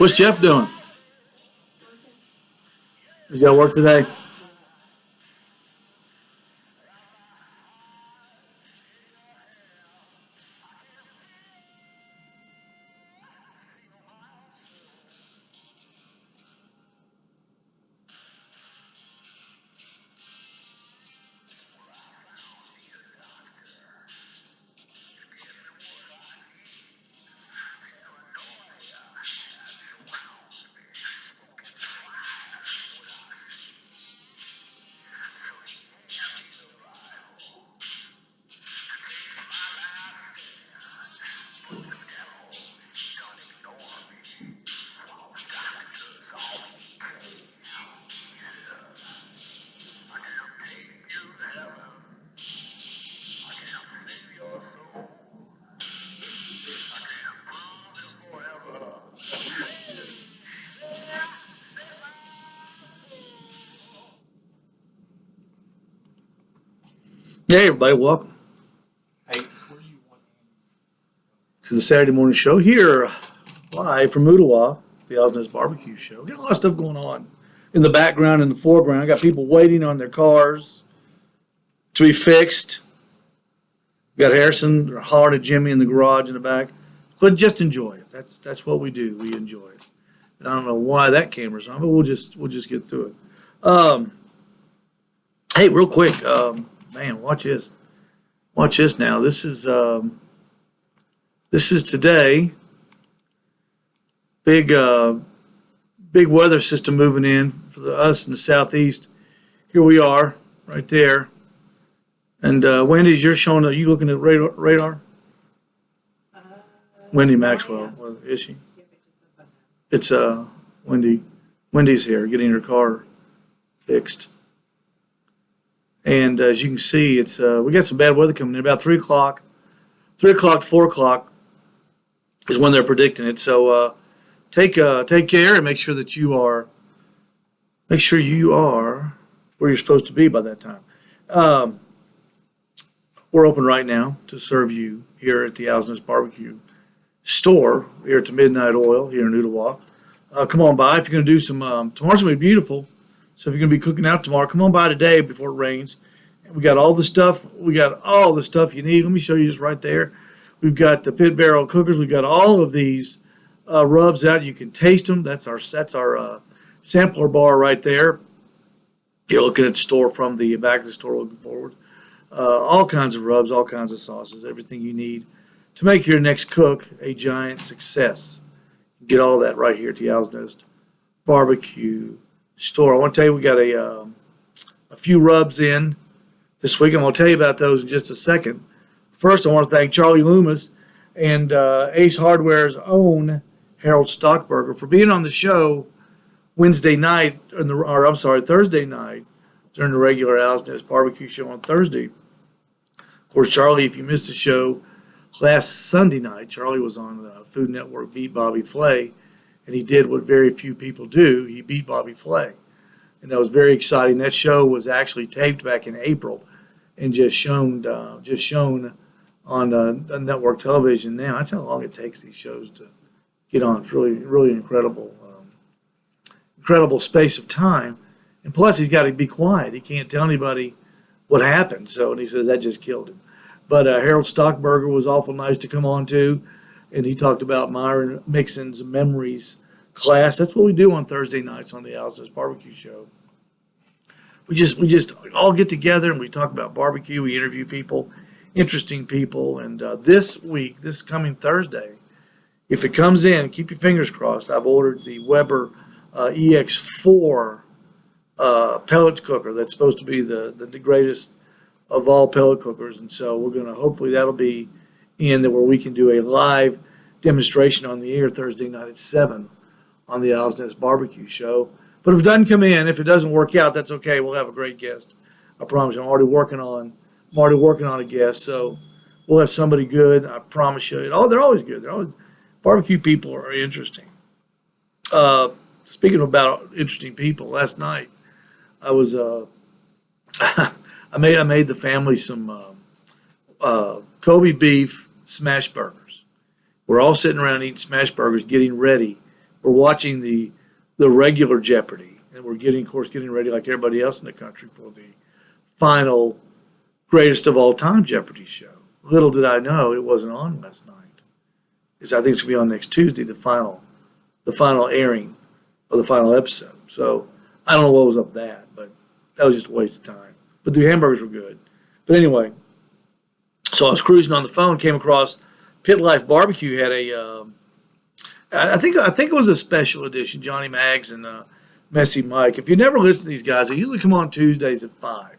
What's Jeff doing? You got to work today? Hey, everybody, welcome to the Saturday morning show here live from Ottawa, the Osnes Barbecue Show. Got a lot of stuff going on in the background and the foreground. I got people waiting on their cars to be fixed. Got Harrison hollering at Jimmy in the garage in the back, but just enjoy it. That's what we do. We enjoy it. And I don't know why that camera's on, but we'll just get through it. Hey, real quick, man, watch this. Watch this now. This is today. Big weather system moving in for us in the southeast. Here we are, right there. And Wendy's, you're showing. Are you looking at radar? Wendy Maxwell, well, is she? It's Wendy. Wendy's here, getting her car fixed. And as you can see, it's we got some bad weather coming in. About 3 o'clock, 3 o'clock to 4 o'clock is when they're predicting it. So take care and make sure you are where you're supposed to be by that time. We're open right now to serve you here at the Osnes Barbecue store here at the Midnight Oil here in Ottawa. Come on by if you're going to do some. Tomorrow's going to be beautiful. So if you're going to be cooking out tomorrow, come on by today before it rains. And we got all the stuff. We got all the stuff you need. Let me show you just right there. We've got the pit barrel cookers. We've got all of these rubs out. You can taste them. That's our sampler bar right there. You're looking at the store from the back of the store looking forward. All kinds of rubs, all kinds of sauces, everything you need to make your next cook a giant success. Get all that right here at the Osnes Barbecue store. I want to tell you we got a few rubs in this week. I'm going to tell you about those in just a second. First, I want to thank Charlie Loomis and Ace Hardware's own Harold Stockburger for being on the show Thursday night during the regular Osnes Barbecue Show on Thursday. Of course, Charlie, if you missed the show last Sunday night, Charlie was on the Food Network Beat Bobby Flay. And he did what very few people do. He beat Bobby Flay. And that was very exciting. That show was actually taped back in April and just shown on network television now. That's how long it takes these shows to get on. It's really, really incredible space of time. And plus, he's got to be quiet. He can't tell anybody what happened. So, and he says that just killed him. But Harold Stockburger was awful nice to come on to. And he talked about Myron Mixon's Memories class. That's what we do on Thursday nights on the Osnes Barbecue Show. We just all get together and we talk about barbecue. We interview people, interesting people. And this coming Thursday, if it comes in, keep your fingers crossed. I've ordered the Weber EX4 pellet cooker. That's supposed to be the greatest of all pellet cookers. And so we're going to, hopefully that'll be in there where we can do a live demonstration on the air Thursday night at 7 on the Osnes Barbecue Show. But if it doesn't come in, if it doesn't work out, that's okay. We'll have a great guest. I promise you. I'm already working on a guest, so we'll have somebody good. I promise you. Oh, they're always good. Barbecue people are interesting. Speaking about interesting people, last night I was I made the family some Kobe beef smash burgers. We're all sitting around eating smash burgers, getting ready we're watching the regular Jeopardy, and we're getting, of course, getting ready like everybody else in the country for the final greatest of all time Jeopardy show. Little did I know it wasn't on last night. Because I think it's gonna be on next Tuesday, the final airing of the final episode. So I don't know what was up with that, but that was just a waste of time. But the hamburgers were good. But anyway, so I was cruising on the phone, came across Pit Life Barbecue had I think it was a special edition, Johnny Maggs and Messy Mike. If you never listen to these guys, they usually come on Tuesdays at 5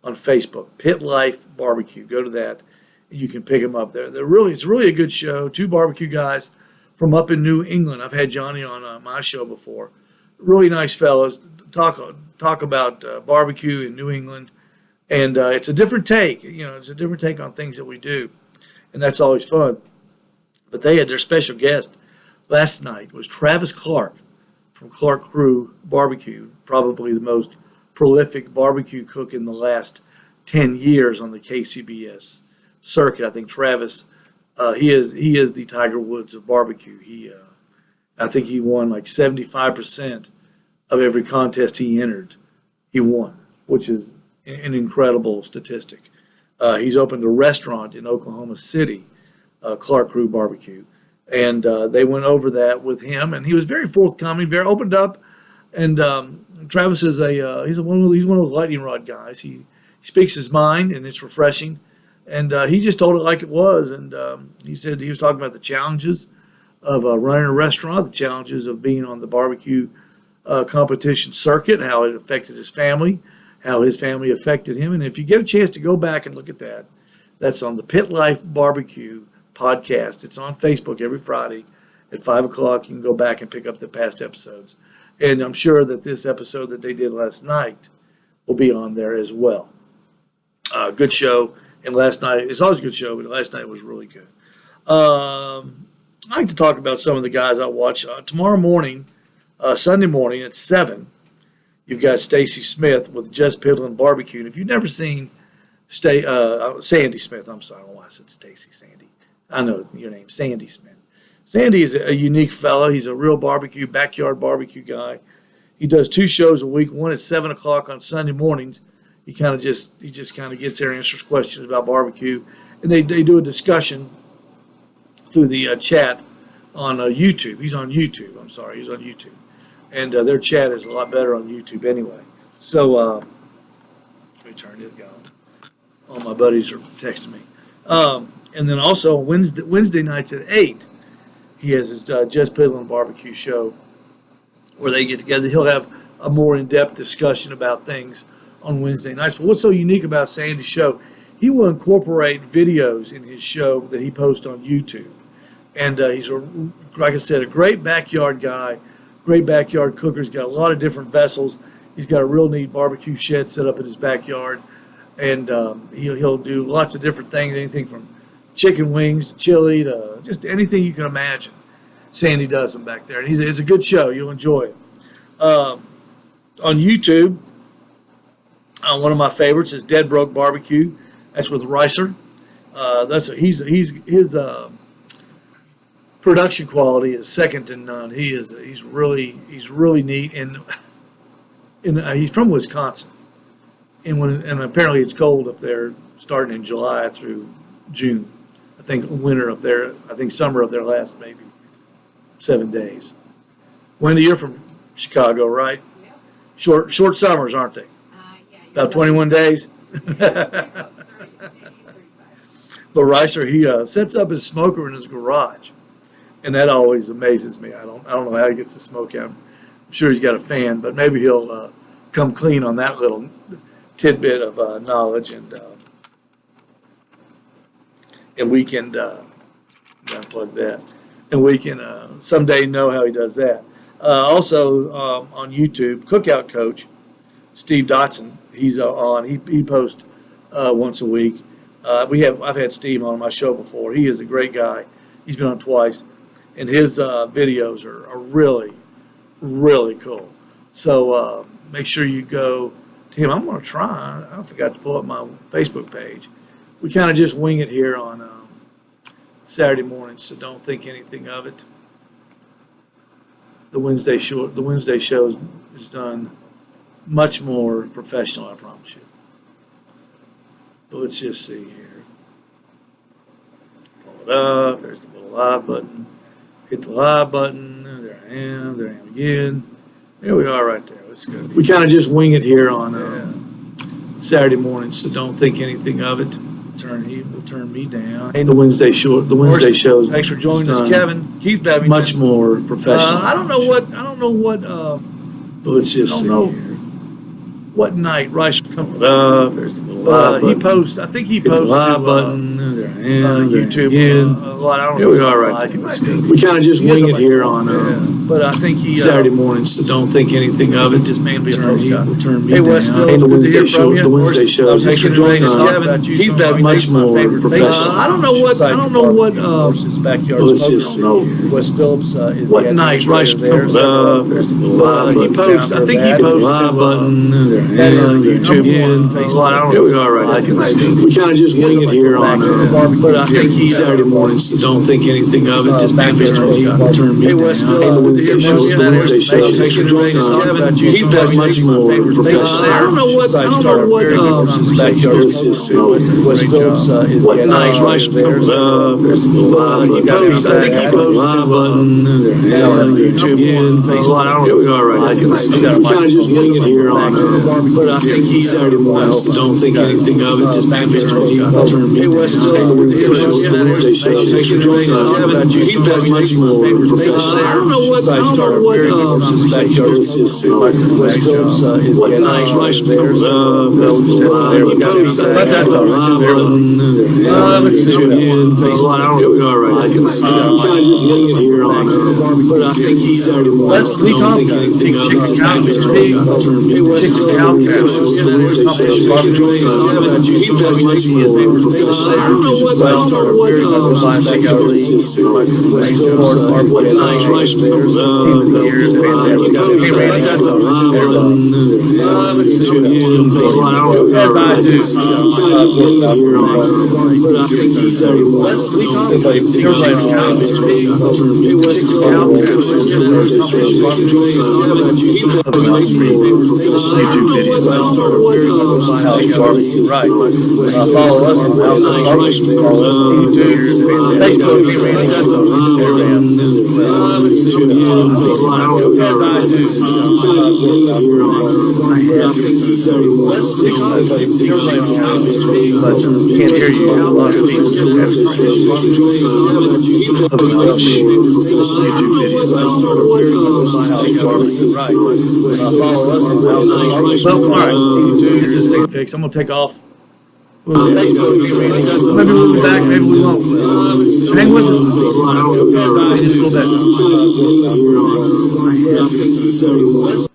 on Facebook. Pit Life Barbecue. Go to that. You can pick them up there. It's really a good show. Two barbecue guys from up in New England. I've had Johnny on my show before. Really nice fellows. Talk about barbecue in New England, and it's a different take. It's a different take on things that we do, and that's always fun. But they had their special guest last night was Travis Clark from Clark Crew Barbecue, probably the most prolific barbecue cook in the last 10 years on the KCBS circuit. I think Travis, he is the Tiger Woods of barbecue. I think he won like 75% of every contest he entered. He won, which is an incredible statistic. He's opened a restaurant in Oklahoma City, Clark Crew Barbecue, and they went over that with him, and he was very forthcoming, very opened up. And Travis is he's one of those lightning rod guys. He speaks his mind, and it's refreshing. And he just told it like it was. And he said he was talking about the challenges of running a restaurant, the challenges of being on the barbecue competition circuit, how it affected his family, how his family affected him. And if you get a chance to go back and look at that, that's on the Pit Life Barbecue podcast. It's on Facebook every Friday at 5 o'clock. You can go back and pick up the past episodes. And I'm sure that this episode that they did last night will be on there as well. Good show. And last night, it's always a good show, but last night was really good. I'd like to talk about some of the guys I watch. Tomorrow morning, Sunday morning at 7, you've got Stacy Smith with Just Piddlin' Barbecue. And if you've never seen Sandy Smith, I'm sorry, I don't know why I said Stacy, Sandy. I know your name, Sandy Smith. Sandy is a unique fella. He's a real backyard barbecue guy. He does 2 shows a week, one at 7 o'clock on Sunday mornings. He just kind of gets there and answers questions about barbecue. And they do a discussion through the chat on YouTube. He's on YouTube. He's on YouTube. And their chat is a lot better on YouTube anyway. So let me turn it down. All my buddies are texting me. And then also Wednesday nights at 8, he has his Just Piddlin' Barbecue show where they get together. He'll have a more in-depth discussion about things on Wednesday nights. But what's so unique about Sandy's show, he will incorporate videos in his show that he posts on YouTube. And he's, like I said, a great backyard guy, great backyard cooker. He's got a lot of different vessels. He's got a real neat barbecue shed set up in his backyard. And he'll do lots of different things, anything from chicken wings to chili to just anything you can imagine. Sandy does them back there. And it's a good show. You'll enjoy it. On YouTube, one of my favorites is Dead Broke Barbecue. That's with Ricer. His production quality is second to none. He's really neat, and he's from Wisconsin. And apparently it's cold up there, starting in July through June. I think winter up there. I think summer up there lasts maybe 7 days. Wendy, you're from Chicago, right? Yeah. Short summers, aren't they? About 21 days. But Ricer, he sets up his smoker in his garage, and that always amazes me. I don't know how he gets the smoke out. I'm sure he's got a fan, but maybe he'll come clean on that little tidbit of knowledge, and we can plug that, and we can someday know how he does that. Also on YouTube, Cookout Coach Steve Dotson. He's on. He posts once a week. I've had Steve on my show before. He is a great guy. He's been on twice, and his videos are really, really cool. So make sure you go to him. I'm going to try. I forgot to pull up my Facebook page. We kind of just wing it here on Saturday mornings, so don't think anything of it. the Wednesday show is done much more professional, I promise you. But let's just see here. Pull it up, there's the little live button. Hit the live button, there I am again. There we are right there, let's go. We kind of just wing it here on Saturday morning, so don't think anything of it. Will turn me down. The Wednesday show. Thanks for joining us, Kevin. Keith Bevington. Much more professional. I don't know what. But let's just see here. What night Rice will come up. There's the little live button. I think he Hit the posted live button. There I am. YouTube. Again. Here we are right there. We kind of just wing it here on but I think he Saturday morning, so don't think anything of it. just man being a Turn host guy. me Hey, down. Westville, The good to Wednesday hear show. from you. The Wednesday show. Thanks for joining us, Kevin. Keith Bevington. Much more professional. I don't know what. Backyard. Let's just see. West Phillips is What night Rice there. comes up. There's the little live He button. posted. I think he Hit the posted live button. There I that am. YouTube Again. Facebook. Here we are right there. We kind of just wing it here on But I think he Saturday morning, so don't think anything of it. Just man being a host guy. Turn me Hey, down. Westville, The Wednesday show. good to The hear Wednesday show. from you. Thanks for joining us, Kevin. Keith Bevington. Much more professional. I don't know what. Backyard. Let's just see. West Phillips is What night Rice comes up. There's the little live button. I think he Hit the posted live button. There I am. YouTube. Here we are right there. We kind of just wing it here on but I think he Saturday morning, so don't think anything of it. Just man being a host guy. Turn me Hey, down. Westville, The Wednesday show. The Wednesday show. Thanks for joining us, Kevin. Keith Bevington. Much more professional. I don't know what. Let's just see. West Phillips is What night Rice comes up. There's the little live button. That's all right. YouTube. Here we are right there. We kind of just wing it here on But I think he Saturday morning. Let's so don't think anything of it. Just man being a host guy. Turn me down. The Wednesday show. The Wednesday show. Keith Bevington. Much more professional. I don't know what. Let's just see. What night Rice comes up. There's the little live button. Hit the live button. YouTube. Here we are right there. We kind of just wing it here on but I think he's Saturday morning. So don't think anything of it. Just man being a host guy. Turn me down. The Wednesday show. The Wednesday show. Keith Bevington. Much more professional. Right. Follow us on What night Rice comes up. Facebook. YouTube. Here we are right there. We kind of just wing it here on but I think he's Saturday morning. So don't think anything of it. Just man being a host guy. Turn me down. Can't hear you. A lot of people. Fix. I'm gonna take off. Maybe we'll be back. Maybe we won't. Hang with us. Just a little bit.